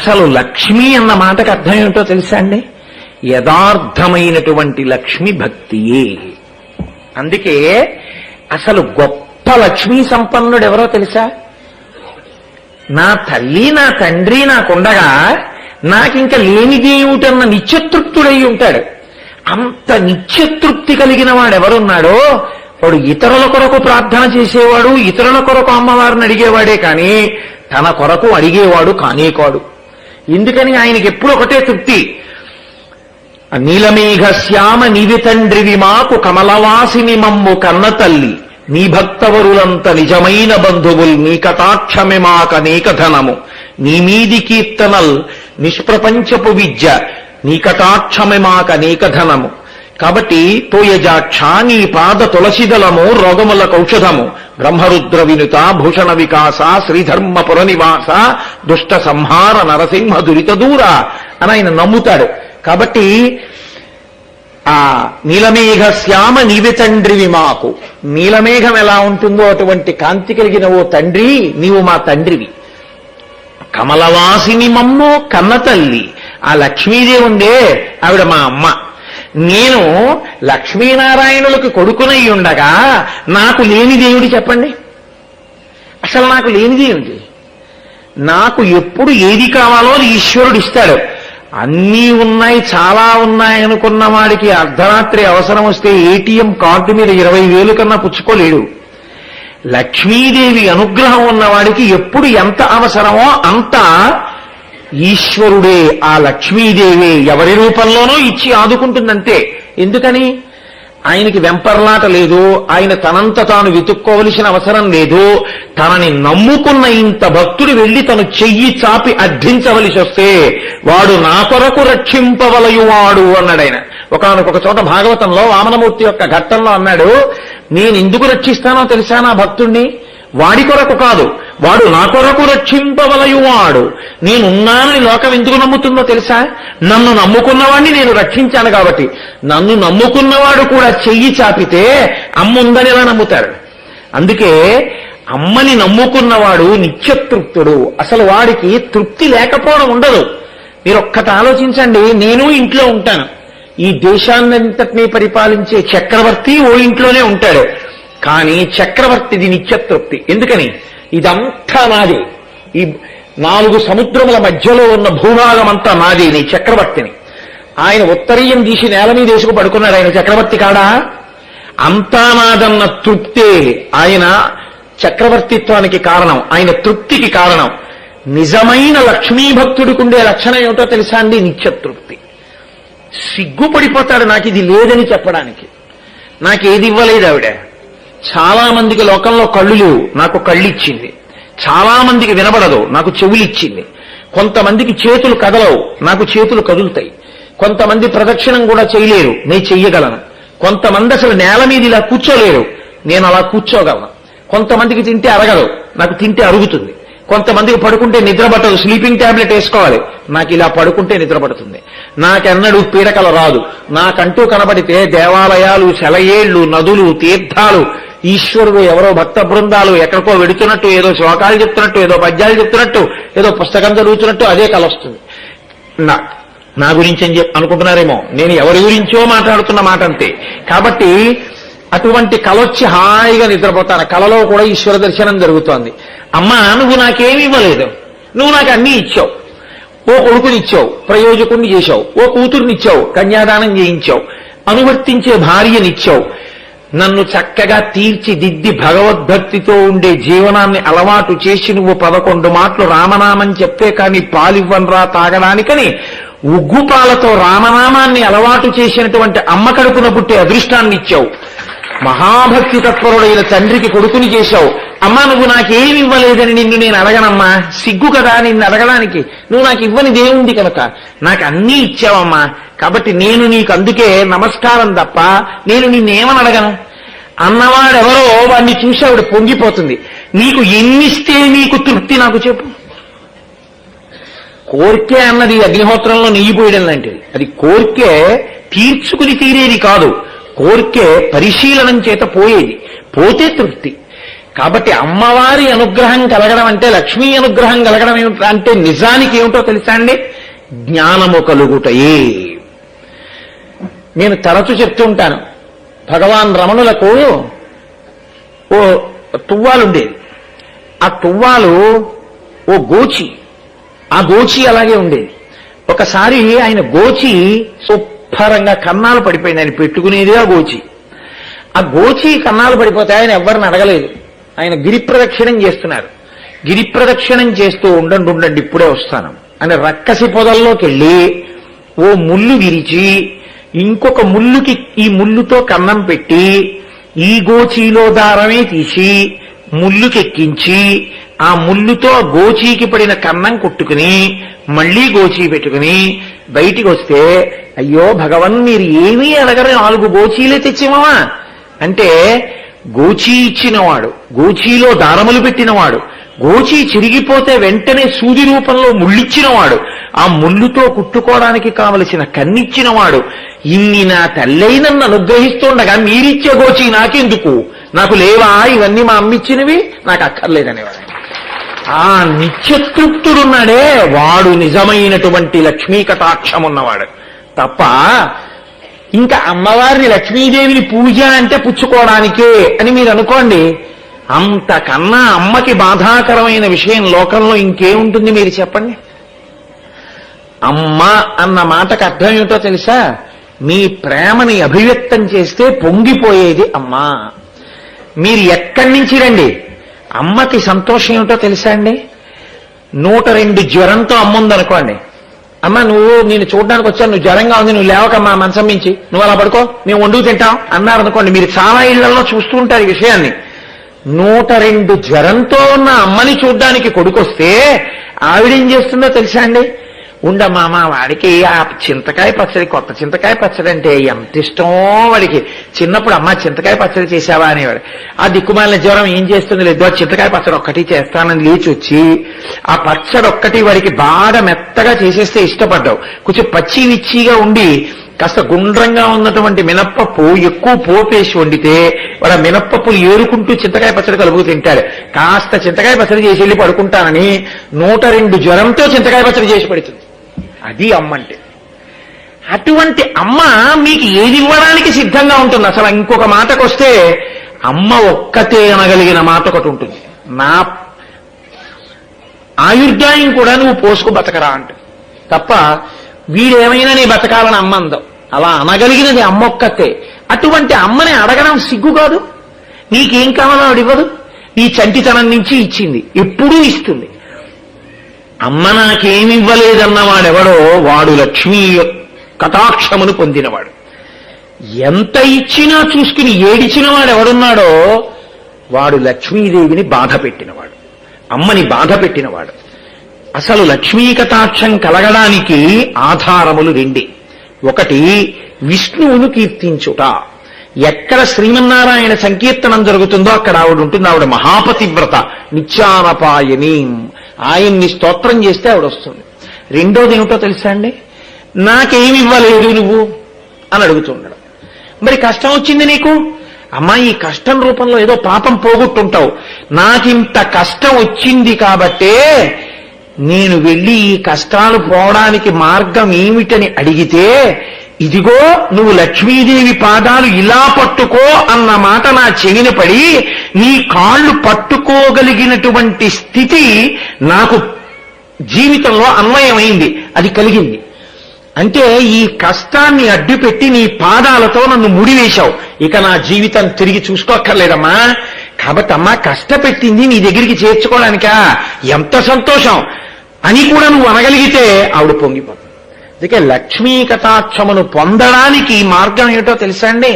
అసలు లక్ష్మి అన్న మాటకు అర్థం ఏమిటో తెలుసా అండి? యథార్థమైనటువంటి లక్ష్మి భక్తియే. అందుకే అసలు గొప్ప లక్ష్మీ సంపన్నుడు ఎవరో తెలుసా? నా తల్లి నా తండ్రి నాకుండగా నాకింక లేనిదేమిటన్న నిత్యతృప్తుడై ఉంటాడు. అంత నిత్యతృప్తి కలిగిన వాడెవరున్నాడో వాడు ఇతరుల కొరకు ప్రార్థన చేసేవాడు, ఇతరుల కొరకు అమ్మవారిని అడిగేవాడే కానీ తన కొరకు అడిగేవాడు కానే కాడు. ఎందుకని ఆయనకి ఎప్పుడు ఒకటే తృప్తి. నీలమేఘ శ్యామ నీవి తండ్రివి మాకు కమలవాసిని మమ్ము కన్న తల్లి, నీ భక్తవరులంత నిజమైన బంధువుల్ నీ కటాక్షమే మాకనేక ధనము, నీ మీది కీర్తనల్ నిష్ప్రపంచపు విద్య నీ కటాక్షమే మాకనేక ధనము. కాబట్టి తోయజాక్ష నీ పాద తులసిదలము రోగములకు ఔషధము, బ్రహ్మరుద్ర వినుత భూషణ వికాస శ్రీధర్మపుర నివాస దుష్ట సంహార నరసింహ దురిత దూర అని ఆయన నమ్ముతాడు. కాబట్టి ఆ నీలమేఘ శ్యామ నీవి తండ్రివి మాకు, నీలమేఘం ఎలా ఉంటుందో అటువంటి కాంతి కలిగిన ఓ తండ్రి నీవు మా తండ్రివి. కమలవాసిని మమ్ము కన్న తల్లి, ఆ లక్ష్మీదేవి ఉందే ఆవిడ మా అమ్మ. నేను లక్ష్మీనారాయణులకు కొడుకునై ఉండగా నాకు లేని దేవుడు చెప్పండి. అసలు నాకు లేనిది ఏమిటి? నాకు ఎప్పుడు ఏది కావాలో అది ఈశ్వరుడు ఇస్తాడు. అన్నీ ఉన్నాయి, చాలా ఉన్నాయి అనుకున్న వాడికి అర్ధరాత్రి అవసరం వస్తే ఏటీఎం కార్డు మీద 20,000 కన్నా పుచ్చుకోలేడు. లక్ష్మీదేవి అనుగ్రహం ఉన్నవాడికి ఎప్పుడు ఎంత అవసరమో అంత ఈశ్వరుడే, ఆ లక్ష్మీదేవి ఎవరి రూపంలోనో ఇచ్చి ఆదుకుంటుందంతే. ఎందుకని? ఆయనకి వెంపర్లాట లేదు, ఆయన తనంత తాను వెతుక్కోవలసిన అవసరం లేదు. తనని నమ్ముకున్న ఇంత భక్తుడు వెళ్లి తను చెయ్యి చాపి అర్థించవలసి వస్తే వాడు నా కొరకు రక్షింపవలయువాడు అన్నాడు ఆయన. ఒకానొక చోట భాగవతంలో వామనమూర్తి యొక్క ఘట్టంలో అన్నాడు, నేను ఎందుకు రక్షిస్తానో తెలుసా నా భక్తుణ్ణి? వాడి కొరకు కాదు, వాడు నా కొరకు రక్షింపవలయువాడు. నేనున్నానని లోకం ఎందుకు నమ్ముతుందో తెలుసా? నన్ను నమ్ముకున్నవాడిని నేను రక్షించాను కాబట్టి. నన్ను నమ్ముకున్నవాడు కూడా చెయ్యి చాపితే అమ్ముందని ఎలా నమ్ముతాడు? అందుకే అమ్మని నమ్ముకున్నవాడు నిత్యతృప్తుడు. అసలు వాడికి తృప్తి లేకపోవడం ఉండదు. మీరు ఒక్కటి ఆలోచించండి. నేను ఇంట్లో ఉంటాను, ఈ దేశాన్నంతటినీ పరిపాలించే చక్రవర్తి ఓ ఇంట్లోనే ఉంటాడు. కానీ చక్రవర్తిది నిత్యతృప్తి. ఎందుకని? ఇదంతా నాది, ఈ 4 సముద్రముల మధ్యలో ఉన్న భూభాగం అంతా నాది, నీ చక్రవర్తిని. ఆయన ఉత్తరీయం తీసి నేల మీద వేసుకు పడుకున్నాడు. ఆయన చక్రవర్తి కాడా? అంతా నాదన్న తృప్తే ఆయన చక్రవర్తిత్వానికి కారణం, ఆయన తృప్తికి కారణం. నిజమైన లక్ష్మీభక్తుడికి ఉండే లక్షణం ఏమిటో తెలుసా అండి? నిత్యతృప్తి. సిగ్గుపడిపోతాడు నాకు ఇది లేదని చెప్పడానికి. నాకేది ఇవ్వలేదు ఆవిడ. చాలా మందికి లోకంలో కళ్ళు లేవు, నాకు కళ్ళు ఇచ్చింది. చాలా మందికి వినబడదు, నాకు చెవులు ఇచ్చింది. కొంతమందికి చేతులు కదలవు, నాకు చేతులు కదులుతాయి. కొంతమంది ప్రదక్షిణం కూడా చేయలేరు, నేను చెయ్యగలను. కొంతమంది అసలు నేల మీద ఇలా కూర్చోలేరు, నేను అలా కూర్చోగలను. కొంతమందికి తింటే అరగదు, నాకు తింటే అరుగుతుంది. కొంతమందికి పడుకుంటే నిద్ర పట్టదు, స్లీపింగ్ టాబ్లెట్ వేసుకోవాలి, నాకు ఇలా పడుకుంటే నిద్ర పడుతుంది. నాకెన్నడూ పీడకల రాదు. నాకంటూ కనబడితే దేవాలయాలు, సెలయేళ్లు, నదులు, తీర్థాలు, ఈశ్వరుడు, ఎవరో భక్త బృందాలు ఎక్కడికో వెడుతున్నట్టు, ఏదో శ్లోకాలు చెప్తున్నట్టు, ఏదో పద్యాలు చెప్తున్నట్టు, ఏదో పుస్తకం చదువుతున్నట్టు అదే కల వస్తుంది. నా గురించి అని అనుకుంటున్నారేమో, నేను ఎవరి గురించో మాట్లాడుతున్న మాట అంతే. కాబట్టి అటువంటి కలొచ్చి హాయిగా నిద్రపోతాను. కలలో కూడా ఈశ్వర దర్శనం జరుగుతోంది. అమ్మా, నువ్వు నాకేమీ ఇవ్వలేదు, నువ్వు నాకు అన్నీ ఇచ్చావు. ఓ కొడుకునిచ్చావు, ప్రయోజకుడిని చేశావు. ఓ కూతుర్నిచ్చావు, కన్యాదానం చేయించావు. అనువర్తించే భార్యనిచ్చావు. నన్ను చక్కగా తీర్చిదిద్ది భగవద్భక్తితో ఉండే జీవనాన్ని అలవాటు చేసి నువ్వు 11 మాటలు రామనామని చెప్తే కానీ పాలివ్వనరా తాగడానికని ఉగ్గుపాలతో రామనామాన్ని అలవాటు చేసినటువంటి అమ్మ కడుపున పుట్టే అదృష్టాన్ని ఇచ్చావు. మహాభక్తి తత్పరుడైన తండ్రికి కొడుకుని చేశావు. అమ్మా, నువ్వు నాకేమి ఇవ్వలేదని నిన్ను నేను అడగనమ్మా, సిగ్గు కదా నిన్ను అడగడానికి. నువ్వు నాకు ఇవ్వని దేవుంది కనుక నాకు అన్నీ ఇచ్చావమ్మా. కాబట్టి నేను నీకు అందుకే నమస్కారం తప్ప నేను నిన్నేమని అడగను అన్నవాడెవరో వాడిని చూసి ఆవిడ పొంగిపోతుంది. నీకు ఎన్నిస్తే నీకు తృప్తి నాకు చెప్పు. కోరికే అన్నది అగ్నిహోత్రంలో నెయ్యి పోయడం లాంటిది. అది కోరికే తీర్చుకుని తీరేది కాదు, కోరికే పరిశీలనం చేత పోయేది. పోతే తృప్తి. కాబట్టి అమ్మవారి అనుగ్రహం కలగడం అంటే, లక్ష్మీ అనుగ్రహం కలగడం అంటే నిజానికి ఏమిటో తెలుసా అండి? జ్ఞానము కలుగుటయే. నేను తరచు చెప్తుంటాను, భగవాన్ రమణులకు ఓ తువ్వాలుండేది. ఆ తువ్వాలు ఓ గోచి, ఆ గోచి అలాగే ఉండేది. ఒకసారి ఆయన గోచి శుభ్రంగా కన్నాలు పడిపోయింది. ఆయన పెట్టుకునేది ఆ గోచి. ఆ గోచి కన్నాలు పడిపోతే ఆయన ఎవరిని అడగలేదు. ఆయన గిరి ప్రదక్షిణం చేస్తున్నారు. గిరి ప్రదక్షిణం చేస్తూ ఉండండి ఇప్పుడే వస్తాను అని రక్కసి పొదల్లోకి వెళ్ళి ఓ ముళ్ళు విరిచి ఇంకొక ముళ్ళుకి ఈ ముళ్ళుతో కన్నం పెట్టి ఈ గోచీలో దారమే తీసి ముళ్ళుకెక్కించి ఆ ముళ్ళుతో గోచీకి పడిన కన్నం కుట్టుకుని మళ్లీ గోచీ పెట్టుకుని బయటికి వస్తే, అయ్యో భగవన్ మీరు ఏమీ అడగరు, 4 గోచీలే తెచ్చిమవా అంటే, గోచీ ఇచ్చినవాడు, గోచీలో దారములు పెట్టినవాడు, గోచీ చిరిగిపోతే వెంటనే సూది రూపంలో ముళ్ళిచ్చినవాడు, ఆ ముళ్ళుతో కుట్టుకోవడానికి కావలసిన కన్నిచ్చినవాడు, ఇన్ని నా తల్లై నన్ను అనుగ్రహిస్తుండగా మీరిచ్చే గోచీ నాకెందుకు, నాకు లేవా ఇవన్నీ మా అమ్మిచ్చినవి, నాకు అక్కర్లేదనేవాడు. ఆ నిత్యతృప్తుడున్నాడే వాడు నిజమైనటువంటి లక్ష్మీ కటాక్షం ఉన్నవాడు తప్ప ఇంకా అమ్మవారిని లక్ష్మీదేవిని పూజ అంటే పుచ్చుకోవడానికే అని మీరు అనుకోండి. అంతకన్నా అమ్మకి బాధాకరమైన విషయం లోకంలో ఇంకేముంటుంది మీరు చెప్పండి. అమ్మ అన్న మాటకు అర్థం ఏమిటో తెలుసా? మీ ప్రేమని అభివ్యక్తం చేస్తే పొంగిపోయేది అమ్మ. మీరు ఎక్కడి నుంచి రండి, అమ్మకి సంతోషం ఏమిటో తెలుసా అండి? 102 జ్వరంతో అమ్ముందనుకోండి, అమ్మ నువ్వు నేను చూడడానికి వచ్చాను, నువ్వు జ్వరంగా ఉంది, నువ్వు లేవకమ్మా మంచం మించి, నువ్వు అలా పడుకో, మేము వండుకు తింటాం అన్నారనుకోండి. మీరు చాలా ఇళ్లలో చూస్తూ ఉంటారు ఈ విషయాన్ని. 102 జ్వరంతో ఉన్న అమ్మని చూడ్డానికి కొడుకొస్తే ఆవిడేం చేస్తుందో తెలుసా అండి? ఉండమ్మా వాడికి ఆ చింతకాయ పచ్చడి, కొత్త చింతకాయ పచ్చడి అంటే ఎంత ఇష్టం వాడికి. చిన్నప్పుడు అమ్మ చింతకాయ పచ్చడి చేశావా అనేవాడు. ఆ దిక్కుమాలిన జ్వరం ఏం చేస్తుంది, లేదు ఆ చింతకాయ పచ్చడి ఒక్కటి చేస్తానని లేచి వచ్చి ఆ పచ్చడి ఒక్కటి వాడికి బాగా మెత్తగా చేసేస్తే ఇష్టపడ్డావు. కొంచెం పచ్చి విచ్చిగా ఉండి కాస్త గుండ్రంగా ఉన్నటువంటి మినప్పప్పు ఎక్కువ పోపేసి వండితే వాడు ఆ మినప్పప్పులు ఏరుకుంటూ చింతకాయ పచ్చడి కలుపుకు తింటాడు. కాస్త చింతకాయ పచ్చడి చేసి వెళ్ళి పడుకుంటానని 102 జ్వరంతో చింతకాయ పచ్చడి చేసి పెడుతుంది. అది అమ్మ అంటే. అటువంటి అమ్మ మీకు ఏది ఇవ్వడానికి సిద్ధంగా ఉంటుంది. అసలు ఇంకొక మాటకు వస్తే అమ్మ ఒక్కతే అనగలిగిన మాట ఒకటి ఉంటుంది, నా ఆయుర్దాయం కూడా నువ్వు పోసుకు బతకరా అంట. తప్ప వీడేమైనా నీ బతకాలని అమ్మ అందం. అలా అనగలిగినది అమ్మ ఒక్కతే. అటువంటి అమ్మని అడగడం సిగ్గు కాదు. నీకేం కావాలో ఆవిడ ఇవ్వదు. నీ చంటితనం నుంచి ఇచ్చింది, ఎప్పుడూ ఇస్తుంది. అమ్మ నాకేమివ్వలేదన్నవాడెవడో వాడు లక్ష్మీ కటాక్షమును పొందినవాడు. ఎంత ఇచ్చినా చూసుకుని ఏడిచిన వాడెవడున్నాడో వాడు లక్ష్మీదేవిని బాధ పెట్టినవాడు, అమ్మని బాధ పెట్టినవాడు. అసలు లక్ష్మీ కటాక్షం కలగడానికి ఆధారములు 2. ఒకటి విష్ణువును కీర్తించుట. ఎక్కడ శ్రీమన్నారాయణ సంకీర్తనం జరుగుతుందో అక్కడ ఆవిడ ఉంటుంది. ఆవిడ మహాపతివ్రత, నిత్యానపాయని. ఆయన్ని స్తోత్రం చేస్తే ఆవిడ వస్తుంది. రెండోది ఏమిటో తెలుసా అండి? నాకేమి ఇవ్వలేదు నువ్వు అని అడుగుతున్నాడు. మరి కష్టం వచ్చింది నీకు, అమ్మా ఈ కష్టం రూపంలో ఏదో పాపం పోగొట్టుంటావు. నాకింత కష్టం వచ్చింది కాబట్టే నేను వెళ్ళి ఈ కష్టాలు పోవడానికి మార్గం ఏమిటని అడిగితే, ఇదిగో నువ్వు లక్ష్మీదేవి పాదాలు ఇలా పట్టుకో అన్న మాట నా చెవిన పడి నీ కాళ్ళు పట్టుకోగలిగినటువంటి స్థితి నాకు జీవితంలో అన్వయమైంది, అది కలిగింది. అంటే ఈ కష్టాన్ని అడ్డుపెట్టి నీ పాదాలతో నన్ను ముడివేశావు, ఇక నా జీవితం తిరిగి చూసుకోక్కర్లేదమ్మా. కాబట్టి అమ్మా కష్టపెట్టింది నీ దగ్గరికి చేర్చుకోవడానికా, ఎంత సంతోషం అని కూడా నువ్వు అనగలిగితే ఆవిడ పొంగిపోతుంది. అందుకే లక్ష్మీ కటాక్షమును పొందడానికి మార్గం ఏమిటో తెలుసా అండి?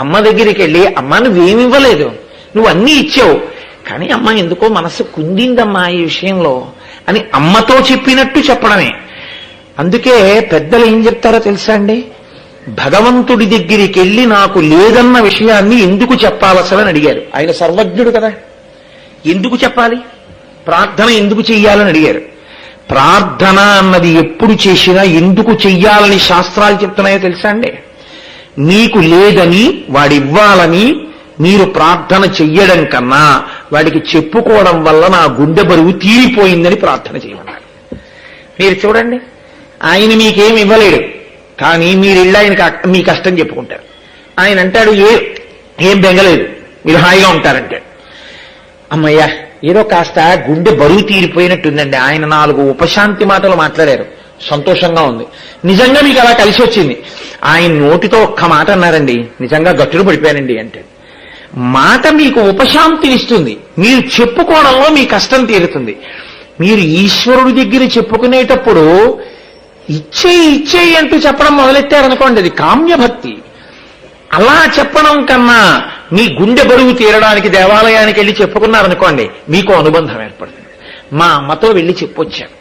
అమ్మ దగ్గరికి వెళ్ళి, అమ్మ నువ్వేమివ్వలేదు, నువ్వు అన్నీ ఇచ్చావు, కానీ అమ్మ ఎందుకో మనసు కుందిందమ్మా ఈ విషయంలో అని అమ్మతో చెప్పినట్టు చెప్పడమే. అందుకే పెద్దలు ఏం చెప్తారో తెలుసా అండి? భగవంతుడి దగ్గరికి వెళ్ళి నాకు లేదన్న విషయాన్ని ఎందుకు చెప్పాలసలని అడిగారు. ఆయన సర్వజ్ఞుడు కదా, ఎందుకు చెప్పాలి, ప్రార్థన ఎందుకు చెయ్యాలని అడిగారు. ప్రార్థన అన్నది ఎప్పుడు చేసినా ఎందుకు చెయ్యాలని శాస్త్రాలు చెప్తున్నాయో తెలుసా అండి? నీకు లేదని వాడివ్వాలని మీరు ప్రార్థన చెయ్యడం కన్నా వాడికి చెప్పుకోవడం వల్ల నా గుండె బరువు తీరిపోయిందని ప్రార్థన చేయమన్నాడు. మీరు చూడండి, ఆయన మీకేం ఇవ్వలేడు, కానీ మీరిళ్ళ ఆయనకి మీ కష్టం చెప్పుకుంటారు. ఆయన అంటాడు ఏం బెంగలేదు, మీరు హాయిగా ఉంటారంటాడు. అమ్మయ్యా, ఏదో కాస్త గుండె బరువు తీరిపోయినట్టుందండి. ఆయన 4 ఉపశాంతి మాటలు మాట్లాడారు, సంతోషంగా ఉంది. నిజంగా మీకు అలా కలిసి వచ్చింది. ఆయన నోటితో ఒక్క మాట అన్నారండి, నిజంగా గట్టులు పడిపోయానండి అంటే. మాట మీకు ఉపశాంతినిస్తుంది, మీరు చెప్పుకోవడంలో మీ కష్టం తీరుతుంది. మీరు ఈశ్వరుడి దగ్గర చెప్పుకునేటప్పుడు ఇచ్చేయి అంటూ చెప్పడం మొదలెట్టారనుకోండి, అది కామ్యభక్తి. అలా చెప్పడం కన్నా మీ గుండె బరువు తీరడానికి దేవాలయానికి వెళ్ళి చెప్పుకున్నారనుకోండి, మీకు అనుబంధం ఏర్పడుతుంది. మా అమ్మతో వెళ్ళి చెప్పొచ్చాను.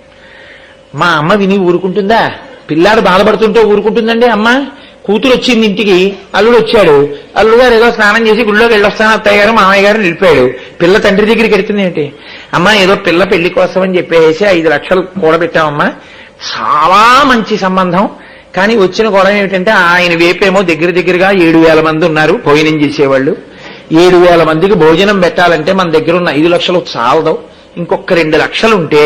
మా అమ్మ విని ఊరుకుంటుందా? పిల్లాడు బాధపడుతుంటే ఊరుకుంటుందండి అమ్మ? కూతురు వచ్చింది ఇంటికి, అల్లుడు వచ్చాడు, అల్లుడు గారు ఏదో స్నానం చేసి గుళ్ళోకి వెళ్ళొస్తాను అత్తయ్య గారు మామయ్య గారు నిలిపాడు. పిల్ల తండ్రి దగ్గరికి వెళ్తుంది ఏంటి? అమ్మ ఏదో పిల్ల పెళ్లి కోసం అని చెప్పేసి 5 లక్షలు కూడబెట్టామమ్మా, చాలా మంచి సంబంధం, కానీ వచ్చిన గొడవ ఏమిటంటే ఆయన వేపేమో దగ్గరగా 7,000 మంది ఉన్నారు భోజనం చేసేవాళ్ళు. 7,000 మందికి భోజనం పెట్టాలంటే మన దగ్గర ఉన్న 5 లక్షలు చాలదు, ఇంకొక 2 లక్షలు ఉంటే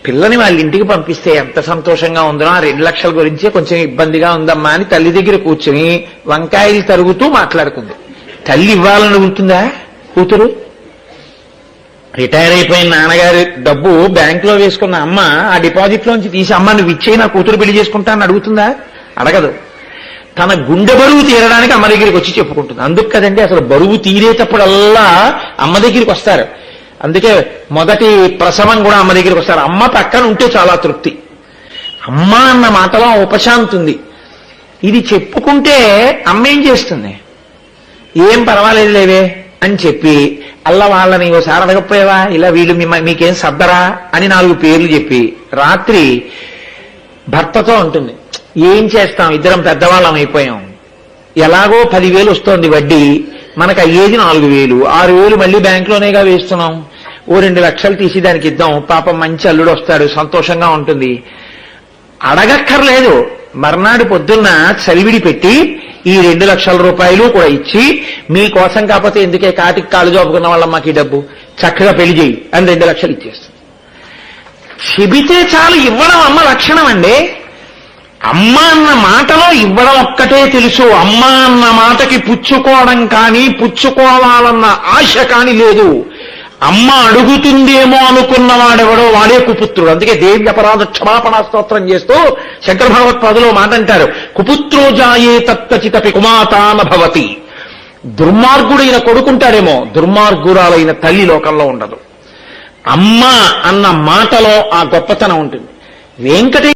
పిల్లని వాళ్ళ ఇంటికి పంపిస్తే ఎంత సంతోషంగా ఉందో. ఆ 2 లక్షల గురించే కొంచెం ఇబ్బందిగా ఉందమ్మా అని తల్లి దగ్గర కూర్చుని వంకాయలు తరుగుతూ మాట్లాడుకుంది. తల్లి ఇవ్వాలని ఉంటుందా? కూతురు రిటైర్ అయిపోయిన నాన్నగారి డబ్బు బ్యాంకులో వేసుకున్న అమ్మ ఆ డిపాజిట్లోంచి తీసి అమ్మ నువ్వు ఇచ్చేయి, నా కూతురు పెళ్లి చేసుకుంటా అని అడుగుతుందా? అడగదు. తన గుండె బరువు తీరడానికి అమ్మ దగ్గరికి వచ్చి చెప్పుకుంటుంది. అందుకు కదండి అసలు బరువు తీరేటప్పుడల్లా అమ్మ దగ్గరికి వస్తారు. అందుకే మొదటి ప్రసవం కూడా అమ్మ దగ్గరికి వస్తారు. అమ్మ పక్కన ఉంటే చాలా తృప్తి. అమ్మ అన్న మాటలో ఉపశాంతి ఉంది. ఇది చెప్పుకుంటే అమ్మ ఏం చేస్తుంది? ఏం పర్వాలేదు లేవే అని చెప్పి అల్ల వాళ్ళని ఓసారి అడగపోయావా, ఇలా వీళ్ళు మీకేం సర్దరా అని 4 పేర్లు చెప్పి రాత్రి భర్తతో ఉంటుంది, ఏం చేస్తాం, ఇద్దరం పెద్దవాళ్ళం అయిపోయాం, ఎలాగో 10,000 వస్తోంది వడ్డీ, మనకు అయ్యేది 4,000, 6,000 మళ్ళీ బ్యాంకులోనేగా వేస్తున్నాం, ఓ 2 లక్షలు తీసి దానికి ఇద్దాం, పాపం మంచి అల్లుడు వస్తాడు, సంతోషంగా ఉంటుంది. అడగక్కర్లేదు, మర్నాడు పొద్దున్న చలివిడి పెట్టి ఈ 2 లక్షల రూపాయలు కూడా ఇచ్చి, మీకోసం కాకపోతే ఎందుకే కాటికి కాలు జోపుకున్న వాళ్ళ మాకు ఈ డబ్బు, చక్కగా పెళ్లి చేయి అని 2 లక్షలు ఇచ్చేస్తుంది. చెబితే చాలు ఇవ్వడం అమ్మ లక్షణం అండి. అమ్మ అన్న మాటలో ఇవ్వడం ఒక్కటే తెలుసు. అమ్మ అన్న మాటకి పుచ్చుకోవడం కానీ పుచ్చుకోవాలన్న ఆశ కానీ లేదు. అమ్మ అడుగుతుందేమో అనుకున్నవాడెవడో వాడే కుపుత్రుడు. అందుకే దేవి అపరాధ క్షమాపణా స్తోత్రం చేస్తూ శంకర భగవత్పాదులో మాట అంటారు, కుపుత్రో జాయే తత్వచితపి కుమాతాన భవతి. దుర్మార్గుడైన కొడుకుంటాడేమో, దుర్మార్గురాలైన తల్లి లోకంలో ఉండదు. అమ్మ అన్న మాటలో ఆ గొప్పతనం ఉంటుంది. వెంకటే